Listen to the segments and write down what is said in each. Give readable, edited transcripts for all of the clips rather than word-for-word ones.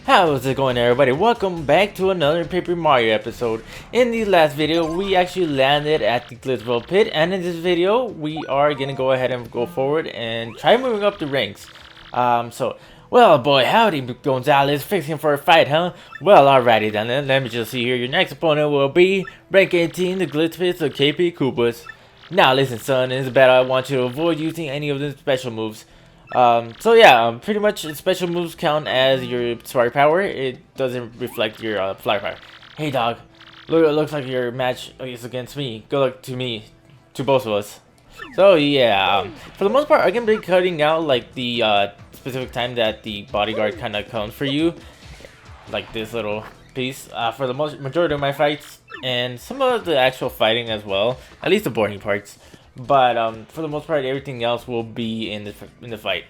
How's it going, everybody? Welcome back to another Paper Mario episode. In the last video, we actually landed at the Glitzville pit, and in this video, we are gonna go ahead and go forward and try moving up the ranks. Well, boy, howdy, Gonzalez, fixing for a fight, huh? Well, alrighty then, let me just see here. Your next opponent will be rank 18, the Glitz Pits of KP Koopas. Now, listen, son, in this battle, I want you to avoid using any of the special moves. Pretty much special moves count as your sprite power. It doesn't reflect your flower power. Hey dog, looks like your match is against me. Good luck to me, to both of us. So yeah, for the most part, I can be cutting out like the specific time that the bodyguard kind of comes for you, like this little piece. For the majority of my fights and some of the actual fighting as well, at least the boring parts. But for the most part, everything else will be in the fight.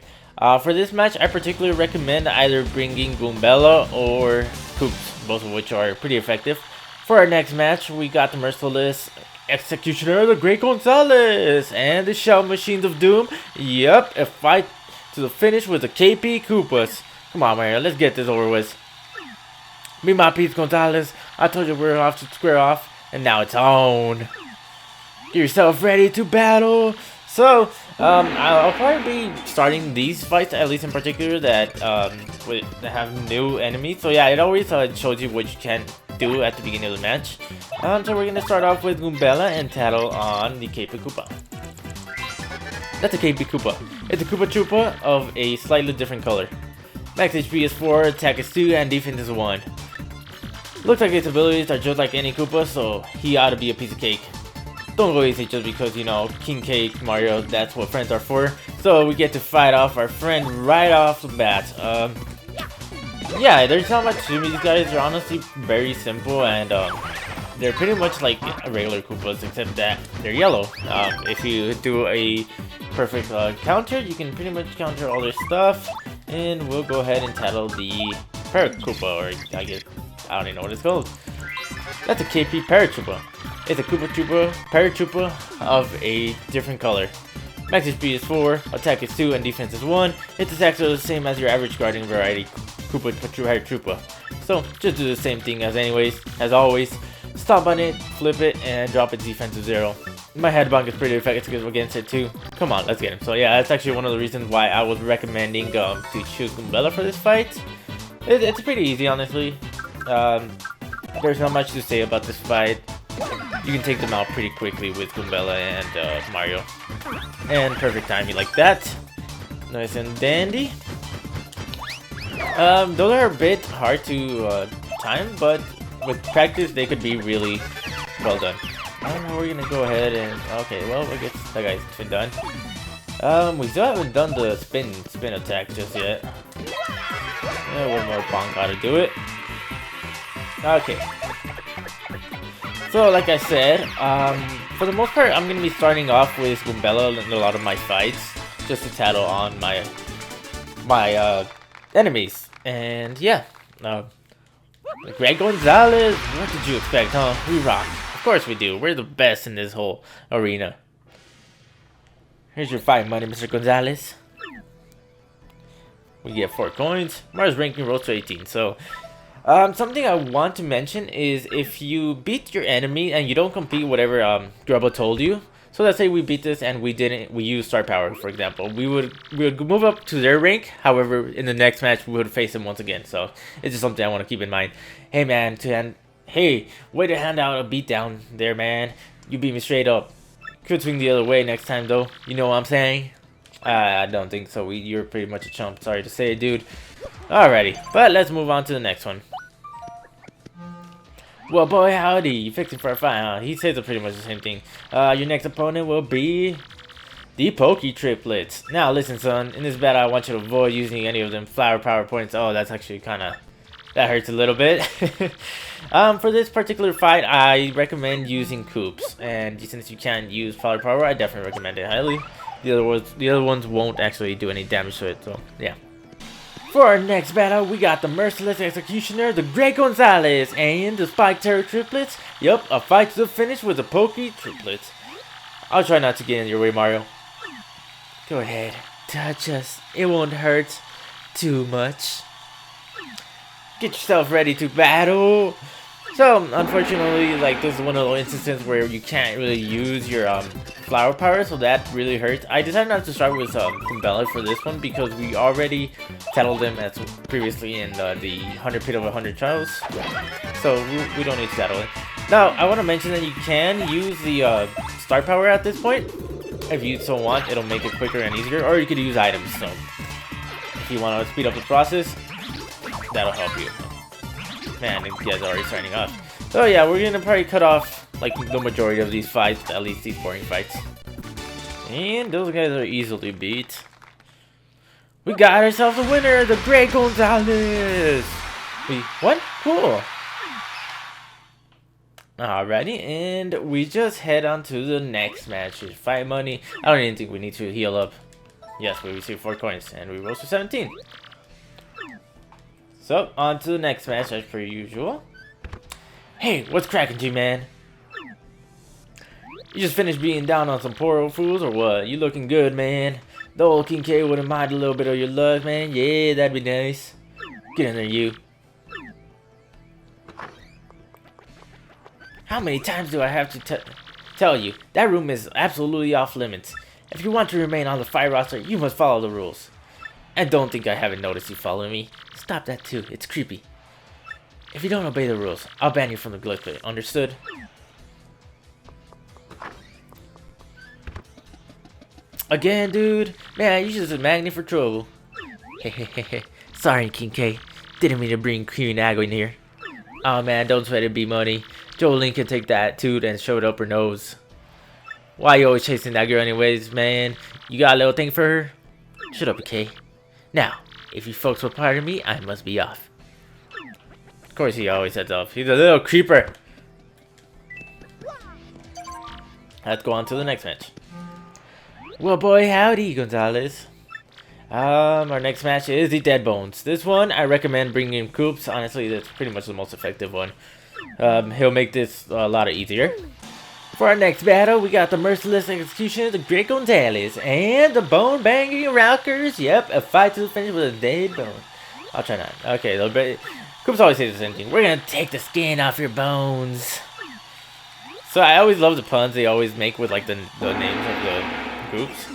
For this match, I particularly recommend either bringing Goombella or Koops, both of which are pretty effective. For our next match, we got the Merciless Executioner, the Great Gonzalez, and the Shell Machines of Doom. Yep, a fight to the finish with the KP Koopas. Come on, Mario, let's get this over with. Be my piece, Gonzalez. I told you we were off to square off, and now it's on. Get yourself ready to battle. So, I'll probably be starting these fights, at least in particular, that have new enemies. So yeah, it always shows you what you can do at the beginning of the match. So we're gonna start off with Goombella and Tattle on the KP Koopa. That's a KP Koopa. It's a Koopa Troopa of a slightly different color. Max HP is 4, attack is 2, and defense is 1. Looks like his abilities are just like any Koopa, so he ought to be a piece of cake. Don't go easy just because, you know, King Cake, Mario, that's what friends are for. So we get to fight off our friend right off the bat. Yeah, there's not much to these guys. They're honestly very simple, and they're pretty much like regular Koopas, except that they're yellow. If you do a perfect counter, you can pretty much counter all their stuff. And we'll go ahead and tattle the Parrot Koopa, or I don't even know what it's called. That's a KP Parrot Troopa. It's a Koopa Troopa, Parrot Troopa of a different color. Max HP is 4, attack is 2, and defense is 1. Its attacks are the same as your average Guardian Variety Koopa Parrot Troopa. So, just do the same thing as always. Stomp on it, flip it, and drop its defense to 0. My headbang is pretty effective against it too. Come on, let's get him. So yeah, that's actually one of the reasons why I was recommending to choose Goombella for this fight. It's pretty easy, honestly. There's not much to say about this fight. You can take them out pretty quickly with Goombella and Mario. And perfect timing like that. Nice and dandy. Those are a bit hard to time, but with practice they could be really well done. I don't know, we're gonna go ahead and... Okay, well, I guess that guy's been done. We still haven't done the spin attack just yet. Yeah, one more bonk ought to do it. Okay. So, like I said, for the most part, I'm going to be starting off with Goombella in a lot of my fights, just to tattle on my enemies. And yeah, Great Gonzalez, what did you expect, huh? We rock. Of course we do. We're the best in this whole arena. Here's your fight money, Mr. Gonzalez. We get 4 coins. Mario's ranking rose to 18, so... something I want to mention is if you beat your enemy and you don't complete whatever Grubba told you. So let's say we beat this and we used star power, for example. We would move up to their rank. However, in the next match we would face them once again. So it's just something I want to keep in mind. Hey man, hey, way to hand out a beatdown there, man. You beat me straight up. Could swing the other way next time though. You know what I'm saying? I don't think so. You're pretty much a chump. Sorry to say, dude. Alrighty, but let's move on to the next one. Well, boy, howdy, you fixing for a fight, huh? He says pretty much the same thing. Your next opponent will be the Pokey Triplets. Now, listen, son, in this battle, I want you to avoid using any of them flower power points. Oh, that's actually that hurts a little bit. For this particular fight, I recommend using Koops. And since you can't use flower power, I definitely recommend it highly. The other ones won't actually do any damage to it, so yeah. For our next battle, we got the Merciless Executioner, the Great Gonzalez, and the Spike Terror Triplets. Yup, a fight to the finish with the Pokey Triplets. I'll try not to get in your way, Mario. Go ahead, touch us. It won't hurt too much. Get yourself ready to battle. So, unfortunately, like, this is one of those instances where you can't really use your flower power, so that really hurts. I decided not to start with Kumbella for this one because we already settled them as previously in the 100 Pit of 100 Trials, so we don't need to settle it. Now, I want to mention that you can use the star power at this point. If you so want, it'll make it quicker and easier, or you could use items, so if you want to speed up the process, that'll help you. Man, these guys are already signing off. So yeah, we're gonna probably cut off like the majority of these fights, at least these boring fights. And those guys are easily beat. We got ourselves a winner, the Great Gonzalez! What? Cool. Alrighty, and we just head on to the next match. Fight money. I don't even think we need to heal up. Yes, we received 4 coins, and we rose to 17. So, on to the next match as per usual. Hey, what's cracking, G-Man? You just finished beating down on some poor old fools, or what? You looking good, man. The old King K wouldn't mind a little bit of your luck, man. Yeah, that'd be nice. Get in there, you. How many times do I have to tell you? That room is absolutely off limits. If you want to remain on the fight roster, you must follow the rules. And don't think I haven't noticed you following me. Stop that too, it's creepy. If you don't obey the rules, I'll ban you from the glitch pit, understood? Again, dude? Man, you just a magnet for trouble. Hehehe. Sorry, King K. Didn't mean to bring Queen Aggo in here. Oh man, don't sweat it, be money. Jolene can take that too and show it up her nose. Why you always chasing that girl anyways, man? You got a little thing for her? Shut up, K. Now, if you folks will pardon me, I must be off. Of course he always heads off. He's a little creeper. Let's go on to the next match. Well, boy, howdy, Gonzalez. Our next match is the Dead Bones. This one, I recommend bringing in Koopas. Honestly, that's pretty much the most effective one. He'll make this a lot easier. For our next battle, we got the Merciless Executioner, the Great Gonzalez, and the Bone Banging Rockers. Yep, a fight to the finish with a dead bone. I'll try not. Okay, Koopas always say the same thing. We're gonna take the skin off your bones. So I always love the puns they always make with like the names of the Koopas.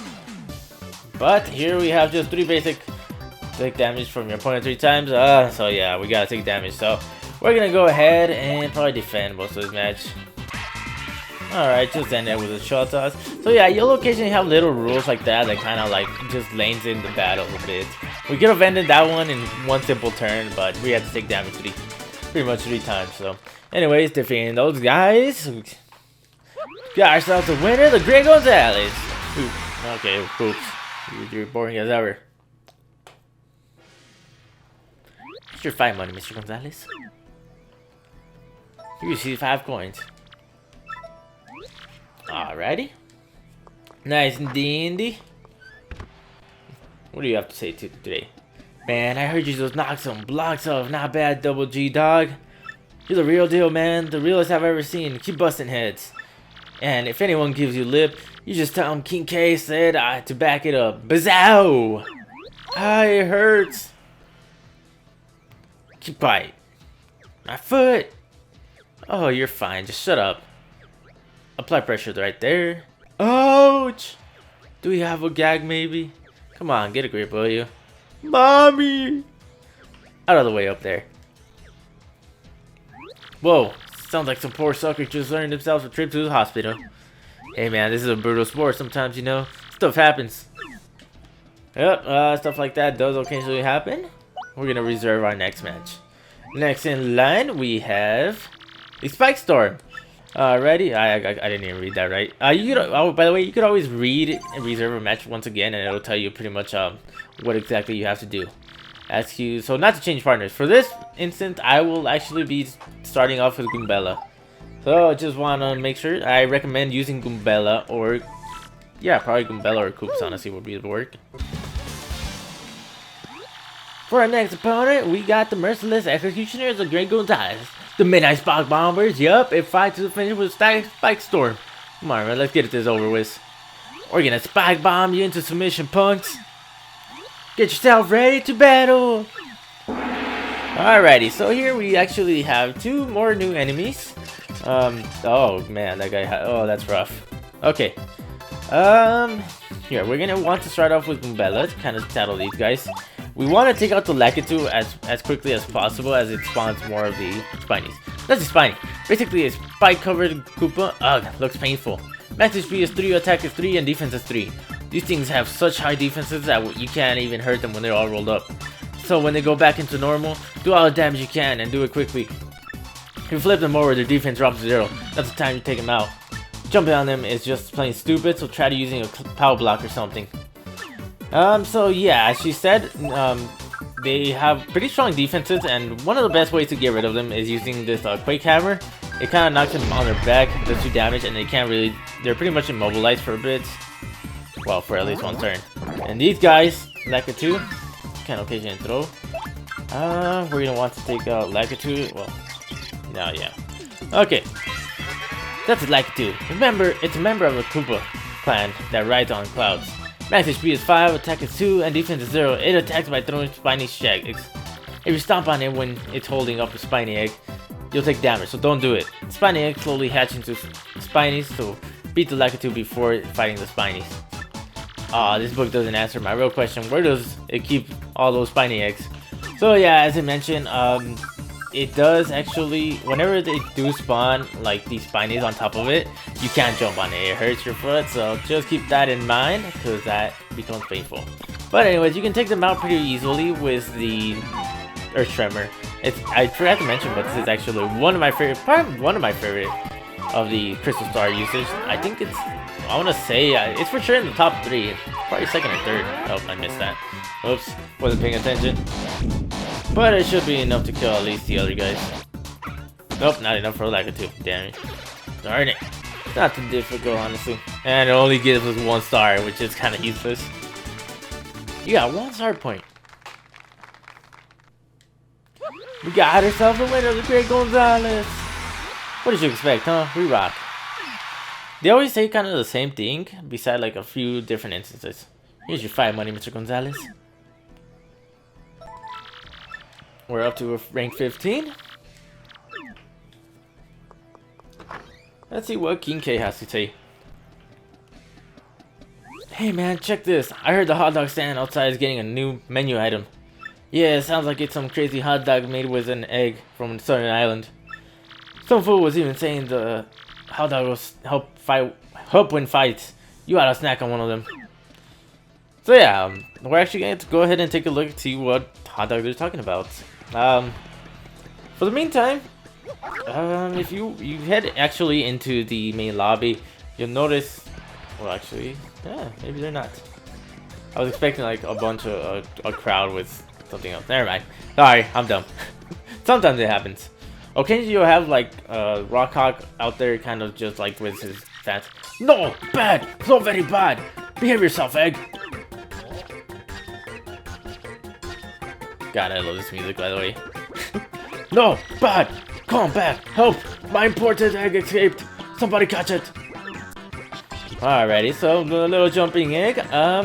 But here we have just 3 basic. Take damage from your opponent 3 times. So yeah, we gotta take damage. So we're gonna go ahead and probably defend most of this match. Alright, just end that with a shot toss. So yeah, you'll occasionally have little rules like that kind of like just lanes in the battle a bit. We could have ended that one in one simple turn, but we had to take damage pretty much 3 times. So anyways, defeating those guys. Got ourselves a winner, the Great Gonzalez. Okay, oops. You're boring as ever. Here's your fight money, Mr. Gonzalez. You receive 5 coins. Alrighty. Nice and dandy. What do you have to say today? Man, I heard you just knocked some blocks off. Not bad, Double G, dog. You're the real deal, man. The realest I've ever seen. Keep busting heads. And if anyone gives you lip, you just tell them King K said to back it up. Bazow! Ah, it hurts. Keep quiet. My foot. Oh, you're fine. Just shut up. Apply pressure right there. Ouch! Do we have a gag maybe? Come on, get a grip, will you? Mommy! Out of the way up there. Whoa, sounds like some poor suckers just earned themselves a trip to the hospital. Hey man, this is a brutal sport sometimes, you know. Stuff happens. Yep, stuff like that does occasionally happen. We're gonna reserve our next match. Next in line, we have the Spike Storm. Ready? I didn't even read that right. By the way, you could always read and reserve a match once again, and it'll tell you pretty much what exactly you have to do. Ask you so not to change partners. For this instance, I will actually be starting off with Goombella. So I just want to make sure. I recommend using Goombella or yeah, probably Goombella or Koopas. Honestly, would be the work. For our next opponent, we got the Merciless Executioners, the Great Gonzalez. The Midnight Spike Bombers, yup, it fights to the finish with Spike Storm. Come on, man, let's get this over with. We're gonna spike bomb you into submission, punks. Get yourself ready to battle. Alrighty, so here we actually have 2 more new enemies. Oh man, that guy oh, that's rough. Okay. Here, we're gonna want to start off with Umbella to kind of tattle these guys. We want to take out the Lakitu as quickly as possible as it spawns more of the Spinies. That's a Spiny. Basically a spike-covered Koopa. Ugh, looks painful. Max HP is 3, attack is 3, and defense is 3. These things have such high defenses that you can't even hurt them when they're all rolled up. So when they go back into normal, do all the damage you can and do it quickly. If you flip them over, their defense drops to 0. That's the time you take them out. Jumping on them is just plain stupid, so try to using a power block or something. So yeah, as she said, they have pretty strong defenses, and one of the best ways to get rid of them is using this Quake Hammer. It kind of knocks them on their back, does 2 damage, and they're pretty much immobilized for a bit. Well, for at least 1 turn. And these guys, Lakitu, can occasionally throw. We're gonna want to take out Lakitu. Well, no, yeah. Okay. That's a Lakitu. Remember, it's a member of the Koopa clan that rides on clouds. Max HP is 5, attack is 2, and defense is 0. It attacks by throwing spiny eggs. If you stomp on it when it's holding up a spiny egg, you'll take damage, so don't do it. Spiny eggs slowly hatch into spinies, so beat the Lakitu before fighting the spinies. Aw, this book doesn't answer my real question. Where does it keep all those spiny eggs? So yeah, as I mentioned, it does actually, whenever they do spawn like these spinies on top of it, you can't jump on it. It hurts your foot, so just keep that in mind because that becomes painful. But anyways, you can take them out pretty easily with the Earth Tremor. I forgot to mention, but this is actually one of my favorite, probably one of my favorite of the Crystal Star usage. I think it's, I want to say, it's for sure in the top 3, probably 2nd or 3rd. Oh, I missed that. Oops, wasn't paying attention. But it should be enough to kill at least the other guys. Nope, not enough for Lakitu. Damn it. Darn it. Not too difficult, honestly. And it only gives us 1 star, which is kind of useless. You got 1 star point. We got ourselves a winner, the Great Gonzalez. What did you expect, huh? We rock. They always say kind of the same thing, beside like a few different instances. Here's your 5 money, Mr. Gonzalez. We're up to a rank 15. Let's see what King K has to say. Hey man, check this. I heard the hot dog stand outside is getting a new menu item. Yeah, it sounds like it's some crazy hot dog made with an egg from Southern Island. Some fool was even saying the hot dog will help win fights. You ought to snack on one of them. So yeah, we're actually going to go ahead and take a look and see what hot dog they're talking about. For the meantime, if you head actually into the main lobby, you'll notice, well actually, yeah, maybe they're not. I was expecting like a bunch of a crowd with something else. Never mind. Sorry, I'm dumb. Sometimes it happens. Occasionally you'll have like Rockhawk out there kind of just like with his stats. No, bad, so very bad. Behave yourself, egg. God, I love this music, by the way. No, bad! Come back! Help! My important egg escaped! Somebody catch it! Alrighty, so the little jumping egg.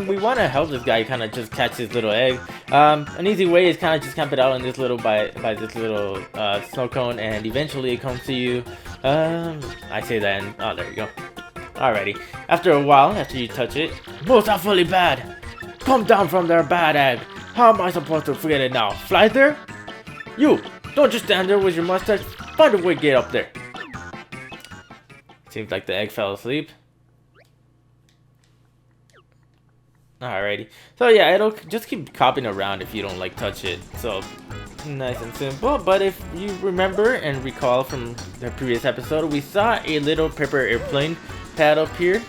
We want to help this guy kind of just catch his little egg. An easy way is kind of just camp it out in this little by this little snow cone, and eventually it comes to you. I say that, and oh, there you go. Alrighty. After a while, after you touch it, most awfully bad. Come down from there, bad egg. How am I supposed to forget it now? Fly there? You! Don't just stand there with your mustache. Find a way to get up there. Seems like the egg fell asleep. Alrighty. So yeah, it'll just keep copping around if you don't like touch it. So nice and simple. But if you remember and recall from the previous episode, we saw a little paper airplane pad up here.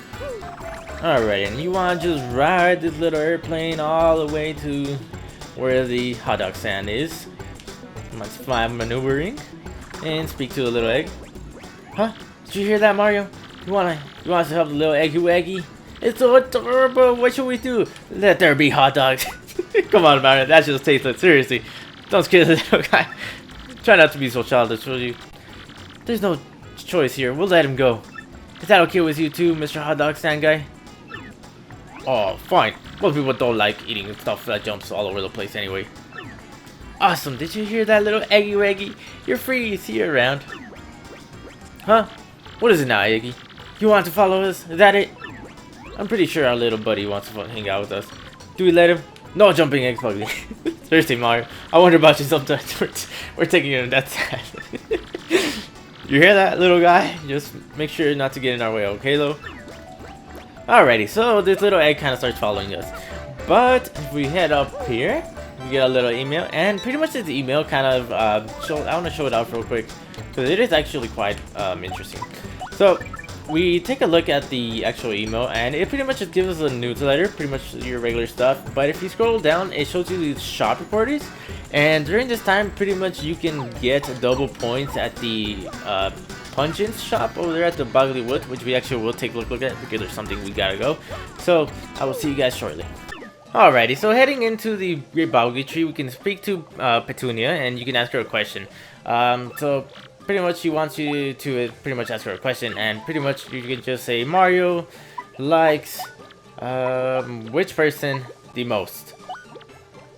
Alright, and you want to just ride this little airplane all the way to where the hot dog stand is. Let's fly maneuvering and speak to the little egg. Huh? Did you hear that, Mario? You want us to help the little eggy waggy? It's so adorable. What should we do? Let there be hot dogs. Come on, Mario. That's just tasteless. Seriously. Don't scare the little guy. Try not to be so childish, will you? There's no choice here. We'll let him go. Is that okay with you too, Mr. Hot Dog Stand Guy? Oh, fine. Most people don't like eating stuff that jumps all over the place anyway. Awesome, did you hear that, little Eggy Waggy? You're free, see you around. Huh? What is it now, Eggy? You want to follow us? Is that it? I'm pretty sure our little buddy wants to hang out with us. Do we let him? No jumping eggs, ugly. Seriously, Mario. I wonder about you sometimes. We're taking it that side. You hear that, little guy? Just make sure not to get in our way, okay, though? Alrighty, so this little egg kind of starts following us. But if we head up here, we get a little email, and pretty much this email kind of I want to show it out real quick because it is actually quite interesting. So we take a look at the actual email, and it pretty much just gives us a newsletter, pretty much your regular stuff. But if you scroll down, it shows you these shop recordings, and during this time, pretty much you can get double points at the Punch-Ins shop over there at the Boggly Woods, which we actually will take a look at because there's something we gotta go. So I will see you guys shortly. Alrighty, so heading into the Great Boggly Tree, we can speak to Petunia, and you can ask her a question. So pretty much she wants you to pretty much ask her a question, and pretty much you can just say Mario likes which person the most.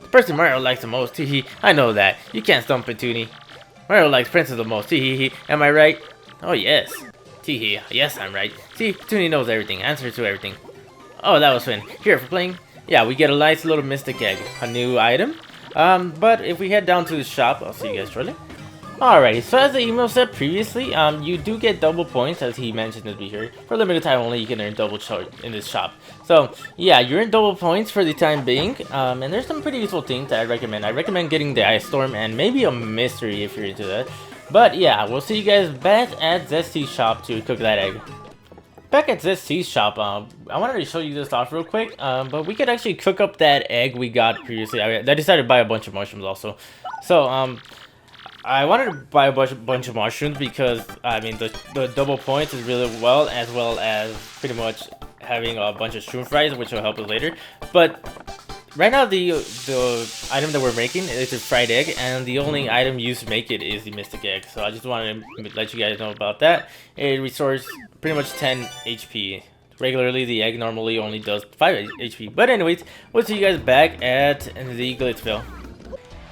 The person Mario likes the most, teehee. I know that. You can't stump Petunia. Mario likes Princess the most, teehee. Am I right? Oh yes. Teehee. Yes, I'm right. See, Petunia knows everything. Answers to everything. Oh, that was fun. Here for playing. Yeah, we get a nice little mystic egg, a new item. But if we head down to the shop, I'll see you guys shortly. Alrighty, so as the email said previously, you do get double points, as he mentioned to be here. For limited time only, you can earn double in this shop. So, yeah, you're in double points for the time being. And there's some pretty useful things that I recommend. I recommend getting the Ice Storm and maybe a mystery if you're into that. But yeah, we'll see you guys back at Zesty's shop to cook that egg. Back at Zesty's shop, I wanted to show you this off real quick, but we could actually cook up that egg we got previously. I decided to buy a bunch of mushrooms also. So, I wanted to buy a bunch of mushrooms because, I mean, the double points is really well as pretty much having a bunch of shroom fries, which will help us later. But right now, the item that we're making is a fried egg, and the only item used to make it is the mystic egg. So I just wanted to let you guys know about that. It restores pretty much 10 HP. Regularly, the egg normally only does 5 HP. But anyways, we'll see you guys back at the Glitzville.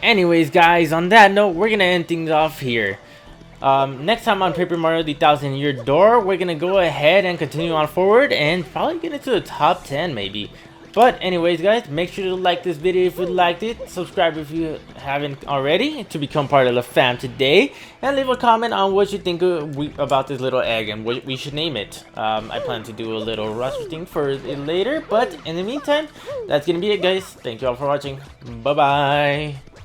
Anyways, guys, on that note, we're gonna end things off here. Next time on Paper Mario the 1000-Year Door, we're gonna go ahead and continue on forward and probably get into the top 10 maybe. But anyways, guys, make sure to like this video if you liked it, subscribe if you haven't already to become part of the fam today, and leave a comment on what you think about this little egg and what we should name it. I plan to do a little roster thing for it later, but in the meantime, that's gonna be it, guys. Thank you all for watching. Bye bye.